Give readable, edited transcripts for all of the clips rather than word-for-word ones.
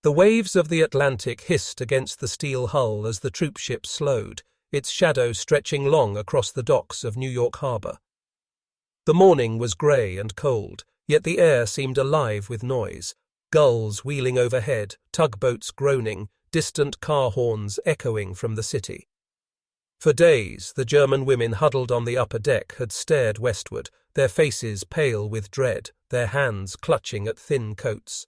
The waves of the Atlantic hissed against the steel hull as the troopship slowed, its shadow stretching long across the docks of New York Harbor. The morning was grey and cold, yet the air seemed alive with noise. Gulls wheeling overhead, tugboats groaning, distant car horns echoing from the city. For days, the German women huddled on the upper deck had stared westward, their faces pale with dread, their hands clutching at thin coats.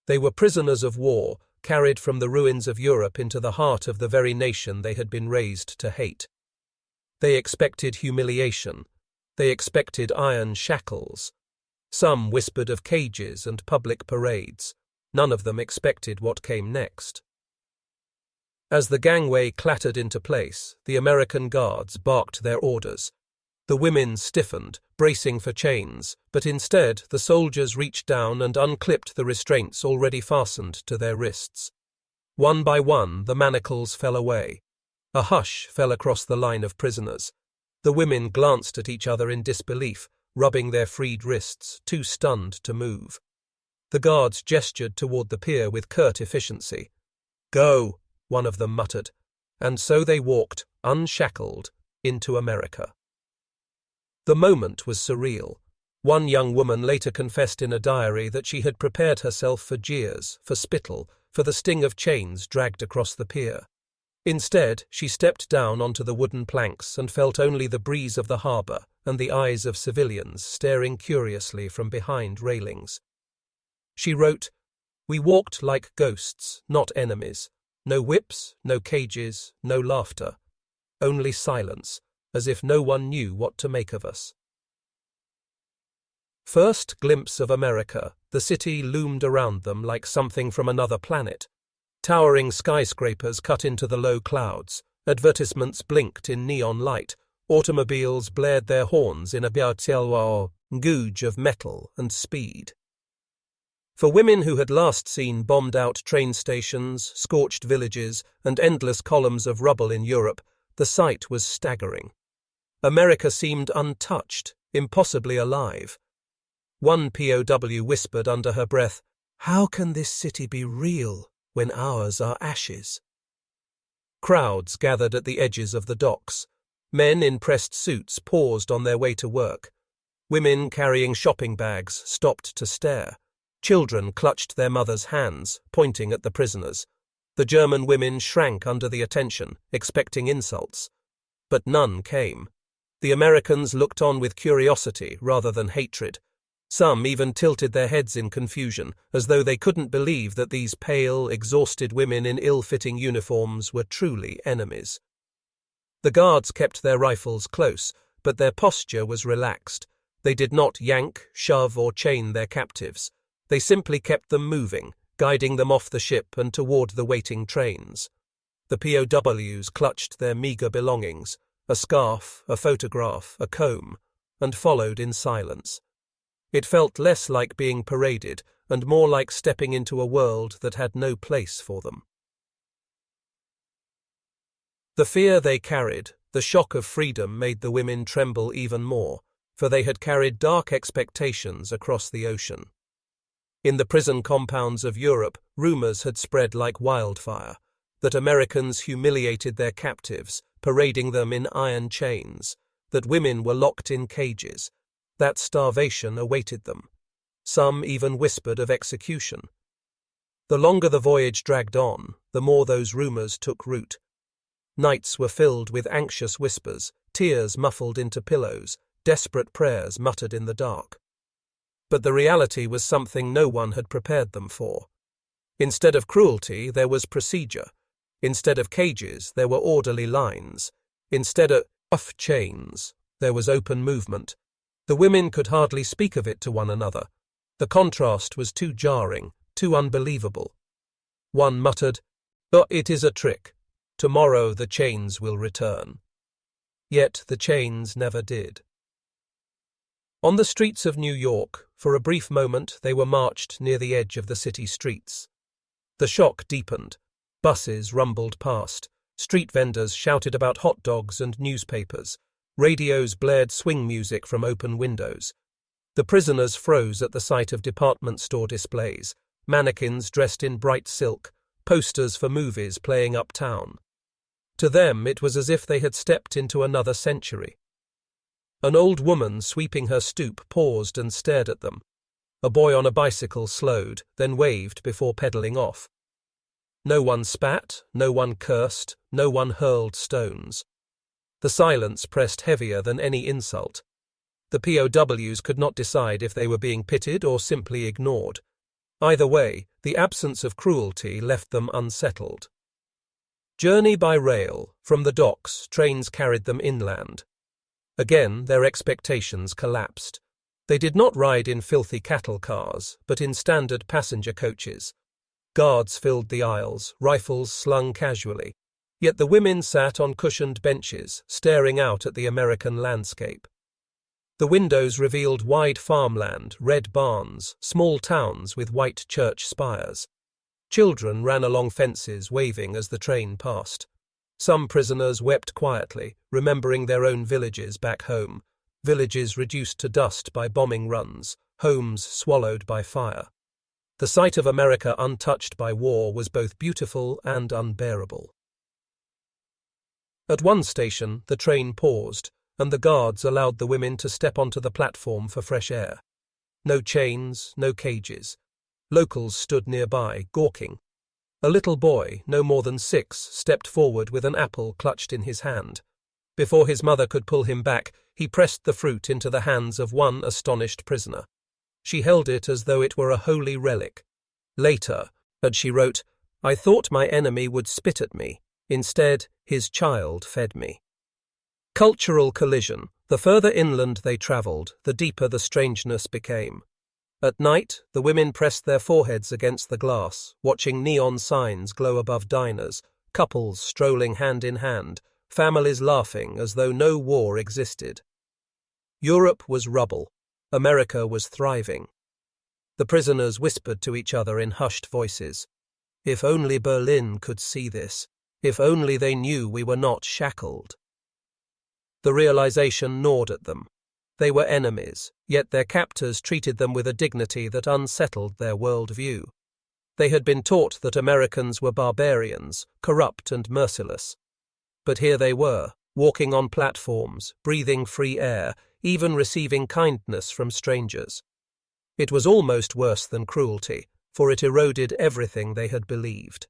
They were prisoners of war, carried from the ruins of Europe into the heart of the very nation they had been raised to hate. They expected humiliation. They expected iron shackles. Some whispered of cages and public parades. None of them expected what came next. As the gangway clattered into place, the American guards barked their orders. The women stiffened, bracing for chains, but instead the soldiers reached down and unclipped the restraints already fastened to their wrists. One by one, the manacles fell away. A hush fell across the line of prisoners. The women glanced at each other in disbelief, rubbing their freed wrists, too stunned to move. The guards gestured toward the pier with curt efficiency. "Go," one of them muttered, and so they walked, unshackled, into America. The moment was surreal. One young woman later confessed in a diary that she had prepared herself for jeers, for spittle, for the sting of chains dragged across the pier. Instead, she stepped down onto the wooden planks and felt only the breeze of the harbor and the eyes of civilians staring curiously from behind railings. She wrote, "We walked like ghosts, not enemies. No whips, no cages, no laughter. Only silence, as if no one knew what to make of us." First glimpse of America, the city loomed around them like something from another planet. Towering skyscrapers cut into the low clouds, advertisements blinked in neon light, automobiles blared their horns in a gouge of metal and speed. For women who had last seen bombed-out train stations, scorched villages, and endless columns of rubble in Europe, the sight was staggering. America seemed untouched, impossibly alive. One POW whispered under her breath, "How can this city be real when ours are ashes?" Crowds gathered at the edges of the docks. Men in pressed suits paused on their way to work. Women carrying shopping bags stopped to stare. Children clutched their mothers' hands, pointing at the prisoners. The German women shrank under the attention, expecting insults. But none came. The Americans looked on with curiosity rather than hatred. Some even tilted their heads in confusion, as though they couldn't believe that these pale, exhausted women in ill-fitting uniforms were truly enemies. The guards kept their rifles close, but their posture was relaxed. They did not yank, shove, or chain their captives. They simply kept them moving, guiding them off the ship and toward the waiting trains. The POWs clutched their meager belongings, a scarf, a photograph, a comb, and followed in silence. It felt less like being paraded and more like stepping into a world that had no place for them. The fear they carried, the shock of freedom, made the women tremble even more, for they had carried dark expectations across the ocean. In the prison compounds of Europe, rumors had spread like wildfire, that Americans humiliated their captives, parading them in iron chains, that women were locked in cages, that starvation awaited them. Some even whispered of execution. The longer the voyage dragged on, the more those rumors took root. Nights were filled with anxious whispers, tears muffled into pillows, desperate prayers muttered in the dark. But the reality was something no one had prepared them for. Instead of cruelty, there was procedure. Instead of cages, there were orderly lines. Instead of rough chains, there was open movement. The women could hardly speak of it to one another. The contrast was too jarring, too unbelievable. One muttered, "Oh, it is a trick. Tomorrow the chains will return." Yet the chains never did. On the streets of New York, for a brief moment they were marched near the edge of the city streets. The shock deepened. Buses rumbled past. Street vendors shouted about hot dogs and newspapers. Radios blared swing music from open windows. The prisoners froze at the sight of department store displays, mannequins dressed in bright silk, posters for movies playing uptown. To them it was as if they had stepped into another century. An old woman sweeping her stoop paused and stared at them. A boy on a bicycle slowed, then waved before pedaling off. No one spat, no one cursed, no one hurled stones. The silence pressed heavier than any insult. The POWs could not decide if they were being pitied or simply ignored. Either way, the absence of cruelty left them unsettled. Journey by rail. From the docks, trains carried them inland. Again, their expectations collapsed. They did not ride in filthy cattle cars, but in standard passenger coaches. Guards filled the aisles, rifles slung casually. Yet the women sat on cushioned benches, staring out at the American landscape. The windows revealed wide farmland, red barns, small towns with white church spires. Children ran along fences, waving as the train passed. Some prisoners wept quietly, remembering their own villages back home, villages reduced to dust by bombing runs, homes swallowed by fire. The sight of America untouched by war was both beautiful and unbearable. At one station, the train paused, and the guards allowed the women to step onto the platform for fresh air. No chains, no cages. Locals stood nearby, gawking. A little boy, no more than 6, stepped forward with an apple clutched in his hand. Before his mother could pull him back, he pressed the fruit into the hands of one astonished prisoner. She held it as though it were a holy relic. Later, as she wrote, "I thought my enemy would spit at me. Instead, his child fed me." Cultural collision. The further inland they travelled, the deeper the strangeness became. At night, the women pressed their foreheads against the glass, watching neon signs glow above diners, couples strolling hand in hand, families laughing as though no war existed. Europe was rubble. America was thriving. The prisoners whispered to each other in hushed voices. If only Berlin could see this. If only they knew we were not shackled. The realization gnawed at them. They were enemies, yet their captors treated them with a dignity that unsettled their world view. They had been taught that Americans were barbarians, corrupt and merciless. But here they were, walking on platforms, breathing free air, even receiving kindness from strangers. It was almost worse than cruelty, for it eroded everything they had believed.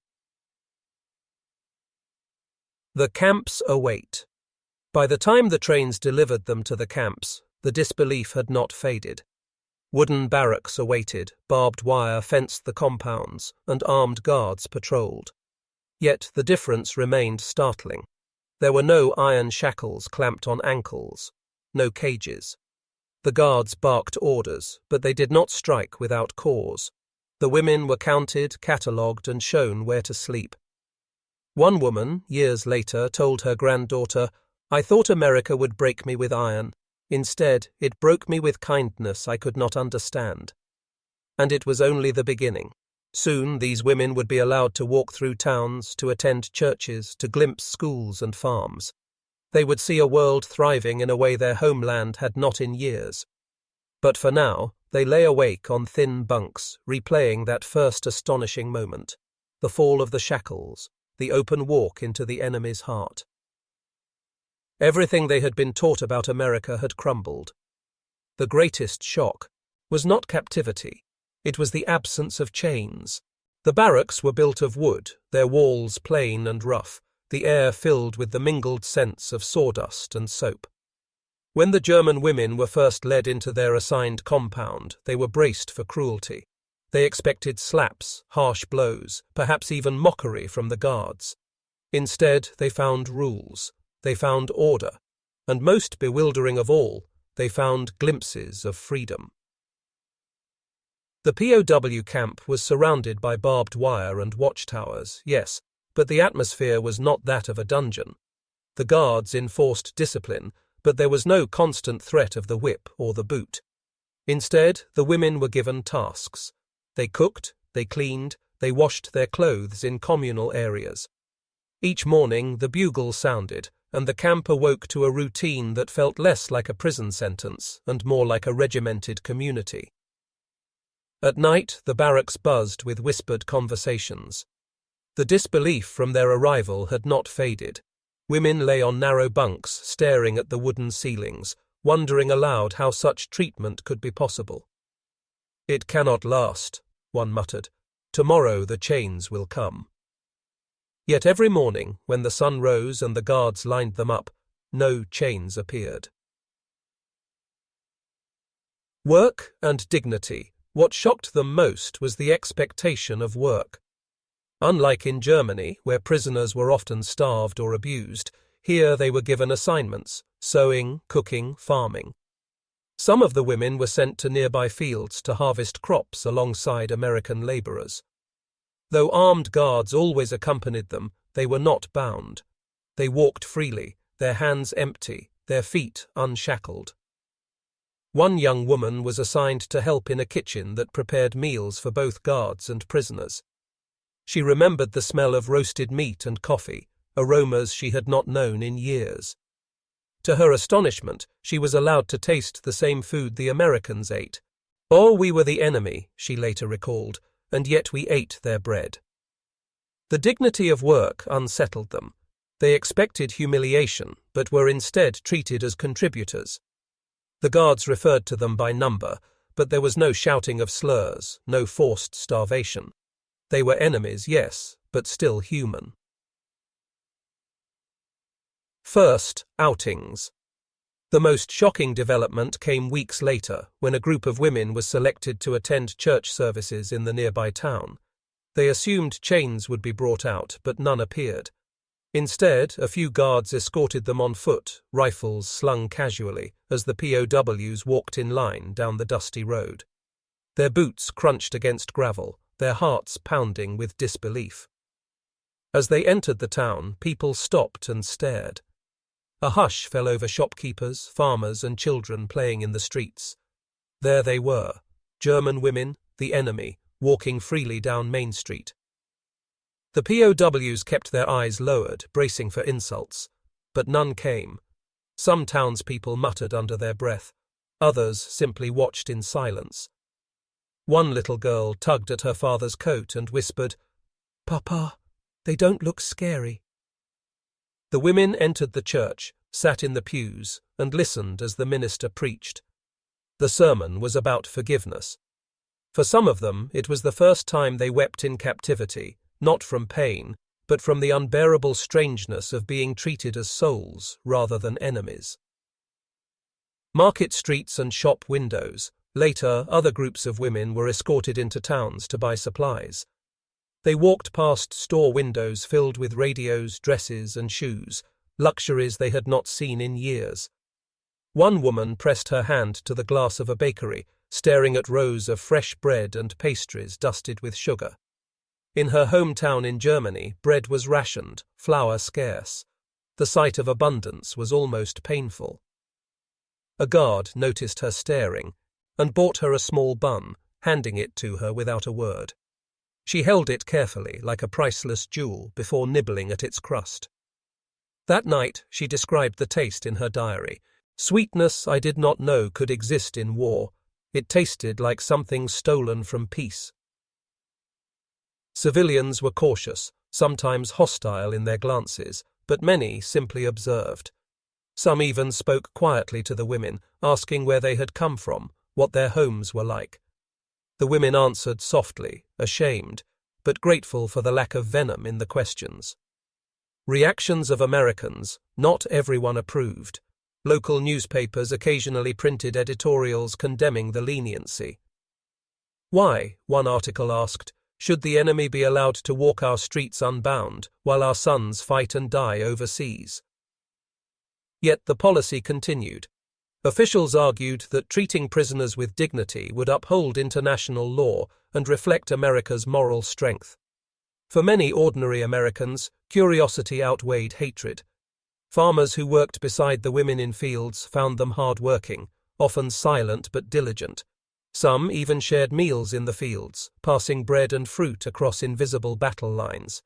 The camps await. By the time the trains delivered them to the camps, the disbelief had not faded. Wooden barracks awaited, barbed wire fenced the compounds, and armed guards patrolled. Yet the difference remained startling. There were no iron shackles clamped on ankles, no cages. The guards barked orders, but they did not strike without cause. The women were counted, catalogued, and shown where to sleep. One woman, years later, told her granddaughter, "I thought America would break me with iron. Instead, it broke me with kindness I could not understand." And it was only the beginning. Soon these women would be allowed to walk through towns, to attend churches, to glimpse schools and farms. They would see a world thriving in a way their homeland had not in years. But for now, they lay awake on thin bunks, replaying that first astonishing moment, the fall of the shackles, the open walk into the enemy's heart. Everything they had been taught about America had crumbled. The greatest shock was not captivity. It was the absence of chains. The barracks were built of wood, their walls plain and rough, the air filled with the mingled scents of sawdust and soap. When the German women were first led into their assigned compound, they were braced for cruelty. They expected slaps, harsh blows, perhaps even mockery from the guards. Instead, they found rules. They found order, and most bewildering of all, they found glimpses of freedom. The POW camp was surrounded by barbed wire and watchtowers, yes, but the atmosphere was not that of a dungeon. The guards enforced discipline, but there was no constant threat of the whip or the boot. Instead, the women were given tasks. They cooked, they cleaned, they washed their clothes in communal areas. Each morning, the bugle sounded, and the camp awoke to a routine that felt less like a prison sentence and more like a regimented community. At night, the barracks buzzed with whispered conversations. The disbelief from their arrival had not faded. Women lay on narrow bunks, staring at the wooden ceilings, wondering aloud how such treatment could be possible. "It cannot last," one muttered. "Tomorrow the chains will come." Yet every morning, when the sun rose and the guards lined them up, no chains appeared. Work and dignity. What shocked them most was the expectation of work. Unlike in Germany, where prisoners were often starved or abused, here they were given assignments: sewing, cooking, farming. Some of the women were sent to nearby fields to harvest crops alongside American laborers. Though armed guards always accompanied them, they were not bound. They walked freely, their hands empty, their feet unshackled. One young woman was assigned to help in a kitchen that prepared meals for both guards and prisoners. She remembered the smell of roasted meat and coffee, aromas she had not known in years. To her astonishment, she was allowed to taste the same food the Americans ate. "Oh, we were the enemy," she later recalled, "and yet we ate their bread." The dignity of work unsettled them. They expected humiliation, but were instead treated as contributors. The guards referred to them by number, but there was no shouting of slurs, no forced starvation. They were enemies, yes, but still human. First, outings. The most shocking development came weeks later, when a group of women was selected to attend church services in the nearby town. They assumed chains would be brought out, but none appeared. Instead, a few guards escorted them on foot, rifles slung casually, as the POWs walked in line down the dusty road. Their boots crunched against gravel, their hearts pounding with disbelief. As they entered the town, people stopped and stared. A hush fell over shopkeepers, farmers, and children playing in the streets. There they were, German women, the enemy, walking freely down Main Street. The POWs kept their eyes lowered, bracing for insults, but none came. Some townspeople muttered under their breath, others simply watched in silence. One little girl tugged at her father's coat and whispered, "Papa, they don't look scary." The women entered the church, sat in the pews, and listened as the minister preached. The sermon was about forgiveness. For some of them, it was the first time they wept in captivity, not from pain, but from the unbearable strangeness of being treated as souls rather than enemies. Market streets and shop windows. Later, other groups of women were escorted into towns to buy supplies. They walked past store windows filled with radios, dresses, and shoes, luxuries they had not seen in years. One woman pressed her hand to the glass of a bakery, staring at rows of fresh bread and pastries dusted with sugar. In her hometown in Germany, bread was rationed, flour scarce. The sight of abundance was almost painful. A guard noticed her staring, and bought her a small bun, handing it to her without a word. She held it carefully, like a priceless jewel, before nibbling at its crust. That night, she described the taste in her diary. "Sweetness I did not know could exist in war. It tasted like something stolen from peace." Civilians were cautious, sometimes hostile in their glances, but many simply observed. Some even spoke quietly to the women, asking where they had come from, what their homes were like. The women answered softly, ashamed, but grateful for the lack of venom in the questions. Reactions of Americans, not everyone approved. Local newspapers occasionally printed editorials condemning the leniency. "Why," one article asked, "should the enemy be allowed to walk our streets unbound, while our sons fight and die overseas?" Yet the policy continued. Officials argued that treating prisoners with dignity would uphold international law and reflect America's moral strength. For many ordinary Americans, curiosity outweighed hatred. Farmers who worked beside the women in fields found them hard-working, often silent but diligent. Some even shared meals in the fields, passing bread and fruit across invisible battle lines.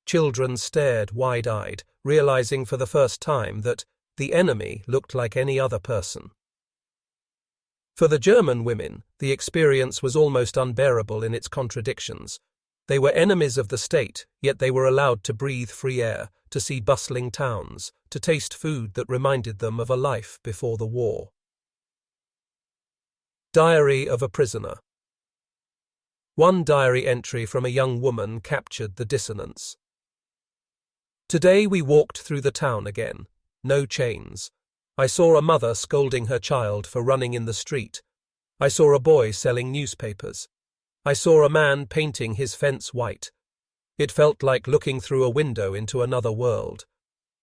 Children stared wide-eyed, realizing for the first time that the enemy looked like any other person. For the German women, the experience was almost unbearable in its contradictions. They were enemies of the state, yet they were allowed to breathe free air, to see bustling towns, to taste food that reminded them of a life before the war. Diary of a prisoner. One diary entry from a young woman captured the dissonance. Today we walked through the town again. No chains. I saw a mother scolding her child for running in the street. I saw a boy selling newspapers. I saw a man painting his fence white. It felt like looking through a window into another world.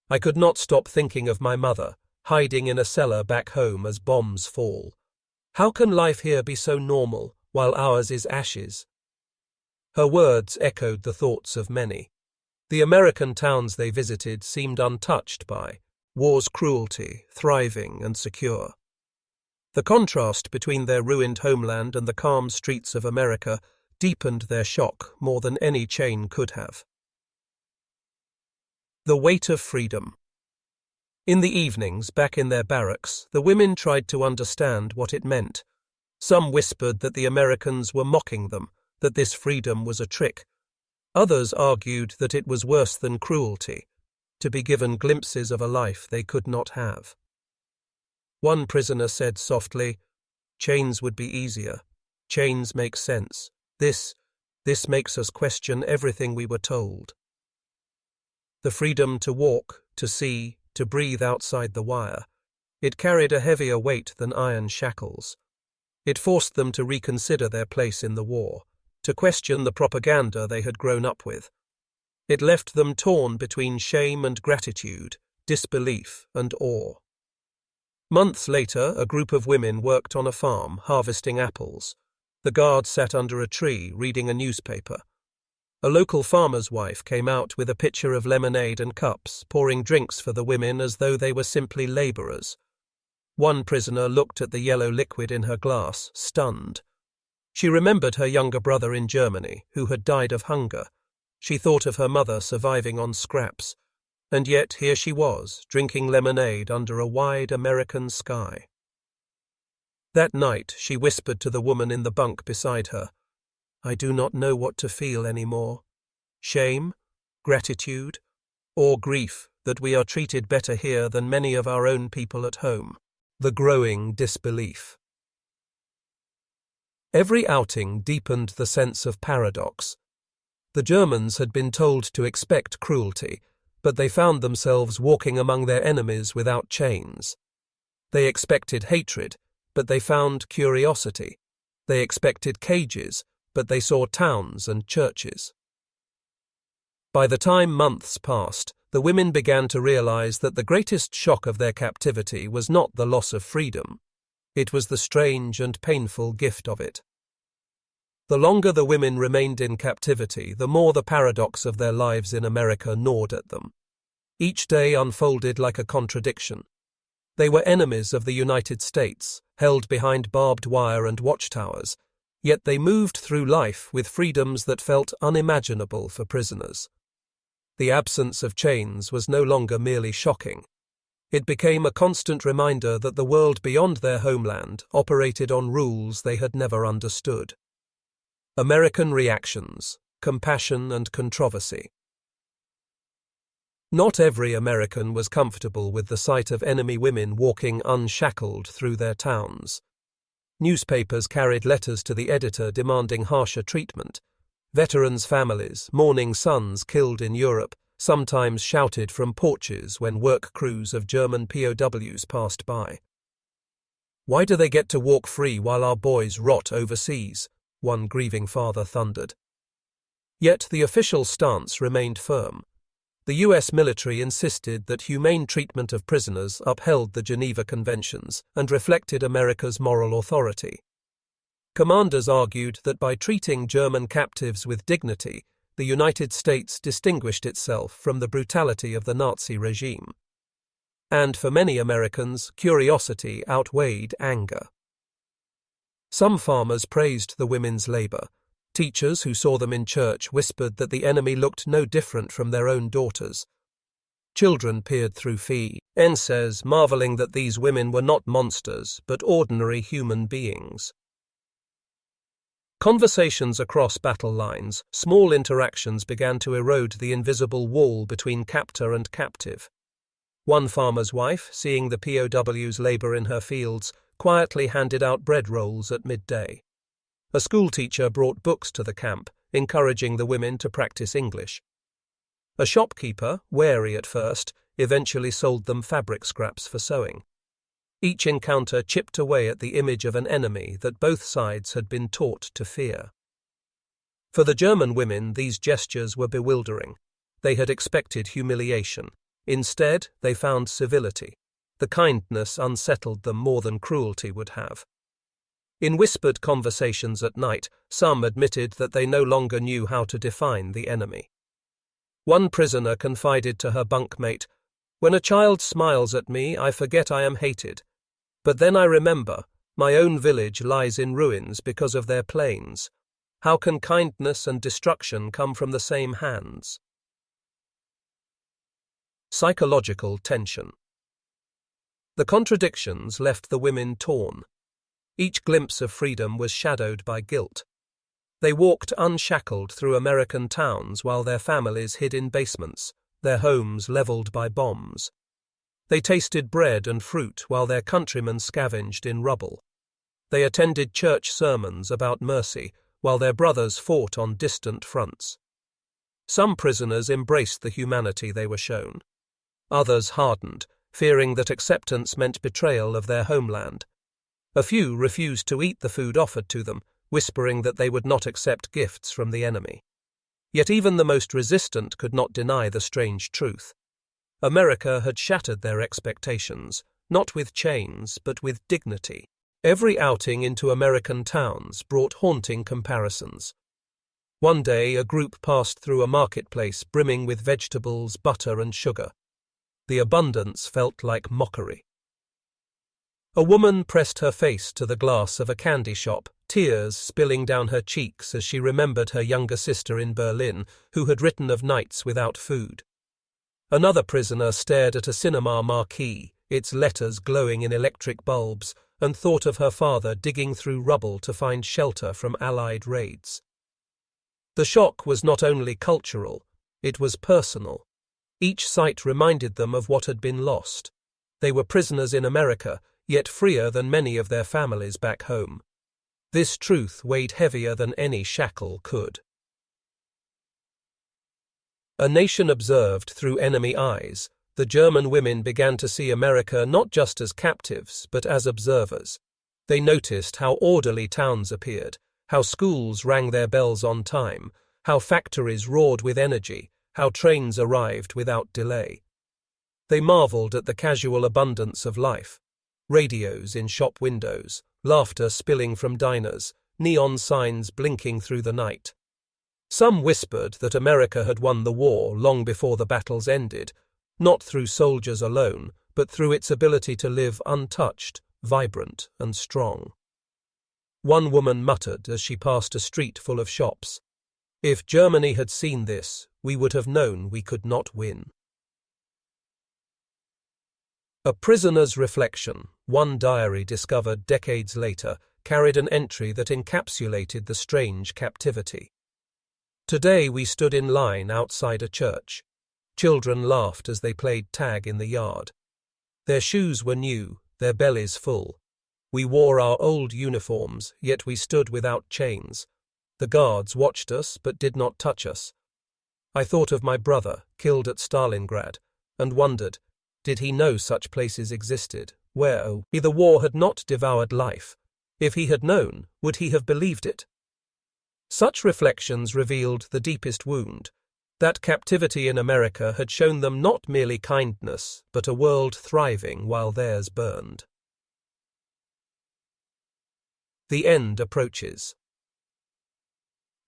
I could not stop thinking of my mother, hiding in a cellar back home as bombs fall. How can life here be so normal, while ours is ashes? Her words echoed the thoughts of many. The American towns they visited seemed untouched by war's cruelty, thriving and secure. The contrast between their ruined homeland and the calm streets of America deepened their shock more than any chain could have. The weight of freedom. In the evenings, back in their barracks, the women tried to understand what it meant. Some whispered that the Americans were mocking them, that this freedom was a trick. Others argued that it was worse than cruelty, to be given glimpses of a life they could not have. One prisoner said softly, "Chains would be easier. Chains make sense. This makes us question everything we were told." The freedom to walk, to see, to breathe outside the wire, it carried a heavier weight than iron shackles. It forced them to reconsider their place in the war, to question the propaganda they had grown up with. It left them torn between shame and gratitude, disbelief and awe. Months later, a group of women worked on a farm, harvesting apples. The guard sat under a tree, reading a newspaper. A local farmer's wife came out with a pitcher of lemonade and cups, pouring drinks for the women as though they were simply laborers. One prisoner looked at the yellow liquid in her glass, stunned. She remembered her younger brother in Germany, who had died of hunger. She thought of her mother surviving on scraps. And yet here she was, drinking lemonade under a wide American sky. That night she whispered to the woman in the bunk beside her, "I do not know what to feel anymore. Shame, gratitude, or grief that we are treated better here than many of our own people at home." The growing disbelief. Every outing deepened the sense of paradox. The Germans had been told to expect cruelty, but they found themselves walking among their enemies without chains. They expected hatred, but they found curiosity. They expected cages, but they saw towns and churches. By the time months passed, the women began to realize that the greatest shock of their captivity was not the loss of freedom. It was the strange and painful gift of it. The longer the women remained in captivity, the more the paradox of their lives in America gnawed at them. Each day unfolded like a contradiction. They were enemies of the United States, held behind barbed wire and watchtowers, yet they moved through life with freedoms that felt unimaginable for prisoners. The absence of chains was no longer merely shocking. It became a constant reminder that the world beyond their homeland operated on rules they had never understood. American reactions, compassion and controversy. Not every American was comfortable with the sight of enemy women walking unshackled through their towns. Newspapers carried letters to the editor demanding harsher treatment. Veterans' families, mourning sons killed in Europe, sometimes shouted from porches when work crews of German POWs passed by. "Why do they get to walk free while our boys rot overseas?" one grieving father thundered. Yet the official stance remained firm. The US military insisted that humane treatment of prisoners upheld the Geneva Conventions and reflected America's moral authority. Commanders argued that by treating German captives with dignity, the United States distinguished itself from the brutality of the Nazi regime. And for many Americans, curiosity outweighed anger. Some farmers praised the women's labor. Teachers who saw them in church whispered that the enemy looked no different from their own daughters. Children peered through fences, marveling that these women were not monsters, but ordinary human beings. Conversations across battle lines, small interactions began to erode the invisible wall between captor and captive. One farmer's wife, seeing the POWs labor in her fields, quietly handed out bread rolls at midday. A schoolteacher brought books to the camp, encouraging the women to practice English. A shopkeeper, wary at first, eventually sold them fabric scraps for sewing. Each encounter chipped away at the image of an enemy that both sides had been taught to fear. For the German women, these gestures were bewildering. They had expected humiliation. Instead, they found civility. The kindness unsettled them more than cruelty would have. In whispered conversations at night, some admitted that they no longer knew how to define the enemy. One prisoner confided to her bunkmate, "When a child smiles at me, I forget I am hated. But then I remember, my own village lies in ruins because of their planes. How can kindness and destruction come from the same hands?" Psychological tension. The contradictions left the women torn. Each glimpse of freedom was shadowed by guilt. They walked unshackled through American towns while their families hid in basements, their homes leveled by bombs. They tasted bread and fruit while their countrymen scavenged in rubble. They attended church sermons about mercy while their brothers fought on distant fronts. Some prisoners embraced the humanity they were shown. Others hardened, fearing that acceptance meant betrayal of their homeland. A few refused to eat the food offered to them, whispering that they would not accept gifts from the enemy. Yet even the most resistant could not deny the strange truth. America had shattered their expectations, not with chains, but with dignity. Every outing into American towns brought haunting comparisons. One day, a group passed through a marketplace brimming with vegetables, butter, and sugar. The abundance felt like mockery. A woman pressed her face to the glass of a candy shop, tears spilling down her cheeks as she remembered her younger sister in Berlin, who had written of nights without food. Another prisoner stared at a cinema marquee, its letters glowing in electric bulbs, and thought of her father digging through rubble to find shelter from Allied raids. The shock was not only cultural, it was personal. Each sight reminded them of what had been lost. They were prisoners in America, yet freer than many of their families back home. This truth weighed heavier than any shackle could. A nation observed through enemy eyes, the German women began to see America not just as captives, but as observers. They noticed how orderly towns appeared, how schools rang their bells on time, how factories roared with energy, how trains arrived without delay. They marveled at the casual abundance of life. Radios in shop windows, laughter spilling from diners, neon signs blinking through the night. Some whispered that America had won the war long before the battles ended, not through soldiers alone, but through its ability to live untouched, vibrant, and strong. One woman muttered as she passed a street full of shops, "If Germany had seen this, we would have known we could not win." A prisoner's reflection, one diary discovered decades later, carried an entry that encapsulated the strange captivity. "Today we stood in line outside a church. Children laughed as they played tag in the yard. Their shoes were new, their bellies full. We wore our old uniforms, yet we stood without chains. The guards watched us but did not touch us. I thought of my brother, killed at Stalingrad, and wondered, did he know such places existed, where the war had not devoured life? If he had known, would he have believed it?" Such reflections revealed the deepest wound. That captivity in America had shown them not merely kindness, but a world thriving while theirs burned. The end approaches.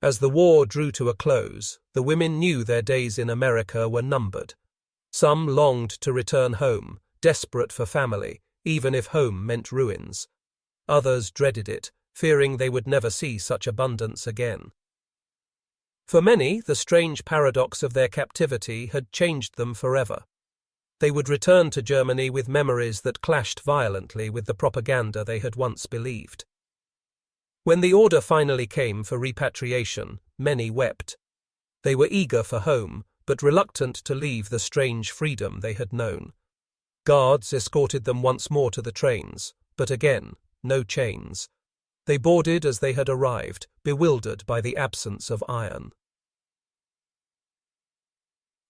As the war drew to a close, the women knew their days in America were numbered. Some longed to return home, desperate for family, even if home meant ruins. Others dreaded it, fearing they would never see such abundance again. For many, the strange paradox of their captivity had changed them forever. They would return to Germany with memories that clashed violently with the propaganda they had once believed. When the order finally came for repatriation, many wept. They were eager for home, but reluctant to leave the strange freedom they had known. Guards escorted them once more to the trains, but again, no chains. They boarded as they had arrived, bewildered by the absence of iron.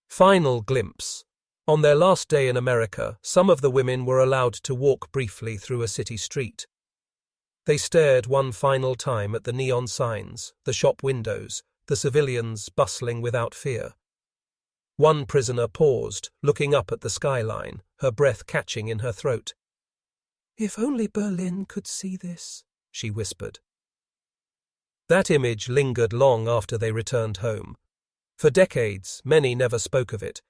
Final glimpse. On their last day in America, some of the women were allowed to walk briefly through a city street. They stared one final time at the neon signs, the shop windows, the civilians bustling without fear. One prisoner paused, looking up at the skyline, her breath catching in her throat. "If only Berlin could see this," she whispered. That image lingered long after they returned home. For decades, many never spoke of it.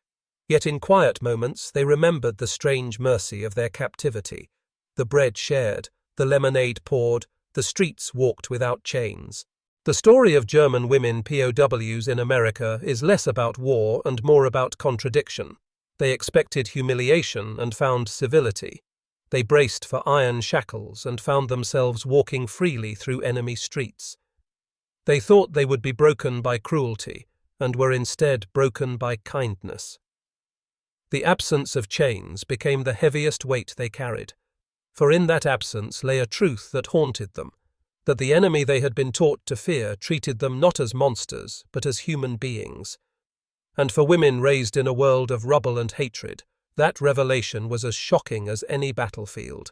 Yet in quiet moments they remembered the strange mercy of their captivity, the bread shared, the lemonade poured, the streets walked without chains. The story of German women POWs in America is less about war and more about contradiction. They expected humiliation and found civility. They braced for iron shackles and found themselves walking freely through enemy streets. They thought they would be broken by cruelty, and were instead broken by kindness. The absence of chains became the heaviest weight they carried, for in that absence lay a truth that haunted them, that the enemy they had been taught to fear treated them not as monsters, but as human beings. And for women raised in a world of rubble and hatred, that revelation was as shocking as any battlefield.